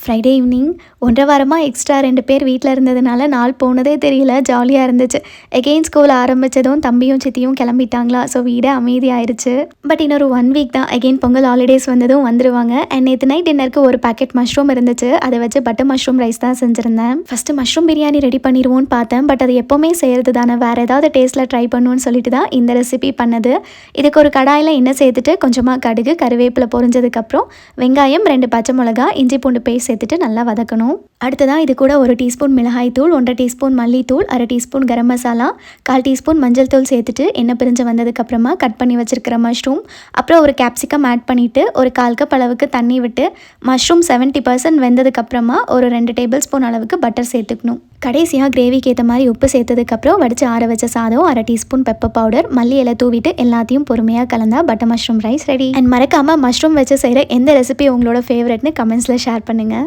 Friday evening 1.5 வாரமாக extra 2 பேர் வீட்டில் இருந்ததுனால நாள் போனதே தெரியல. ஜாலியாக இருந்துச்சு. எகெயின் ஸ்கூல் ஆரம்பித்ததும் தம்பியும் சித்தியும் கிளம்பிட்டாங்களா, ஸோ வீடே அமைதியாயிருச்சு. பட் இன்னொரு 1 வீக் தான் எகெயின் பொங்கல் ஹாலிடேஸ் வந்ததும் வந்துடுவாங்க. அண்ட் நேற்று நைட் டின்னருக்கு ஒரு பேக்கெட் மஷ்ரூம் இருந்துச்சு. அதை வச்சு பட்டர் மஷ்ரூம் ரைஸ் தான் செஞ்சுருந்தேன். ஃபஸ்ட்டு மஷ்ரூம் பிரியாணி ரெடி பண்ணிடுவோன்னு பார்த்தேன். பட் அது எப்போவுமே செய்கிறது தானே, வேறு ஏதாவது டேஸ்ட்டில் ட்ரை பண்ணுவோன்னு சொல்லிட்டு தான் இந்த ரெசிபி பண்ணது. இதுக்கு ஒரு கடாயில் எண்ணெய் சேர்த்துட்டு கொஞ்சமாக கடுகு கருவேப்பிலை பொரிஞ்சதுக்கப்புறம் வெங்காயம் 2 பச்சை மிளகா இஞ்சி பூண்டு பேஸ்ட் சேர்த்துட்டு நல்லா வதக்கணும். அடுத்ததாக இது கூட 1 டீஸ்பூன் மிளகாய் தூள், 1.5 டீஸ்பூன் மல்லித்தூள், 1/2 டீஸ்பூன் கரம் மசாலா, 1/4 டீஸ்பூன் மஞ்சள் தூள் சேர்த்துட்டு எண்ணெய் பிரிஞ்சு வந்ததுக்கப்புறமா கட் பண்ணி வச்சிருக்கிற மஷ்ரூம், அப்புறம் ஒரு கேப்சிகம் ஆட் பண்ணிவிட்டு ஒரு 1/4 கப் அளவுக்கு தண்ணி விட்டு மஷ்ரூம் 70% வெந்ததுக்கப்புறமா ஒரு 2 டேபிள் ஸ்பூன் அளவுக்கு பட்டர் சேர்த்துக்கணும். கடைசியாக கிரேவிக்கு ஏற்ற மாதிரி உப்பு சேர்த்ததுக்கப்புறம் வடித்து ஆற வச்ச சாதம், 1/2 டீஸ்பூன் பெப்பர் பவுடர், மல்லி இலை தூவிட்டு எல்லாத்தையும் பொறுமையாக கலந்தா butter mushroom rice ready. And மறக்காமல் மஷ்ரூம் வச்சு செய்கிற எந்த ரெசிபி உங்களோட ஃபேவரட்னு கமெண்ட்ஸில் ஷேர் பண்ணுங்கள்.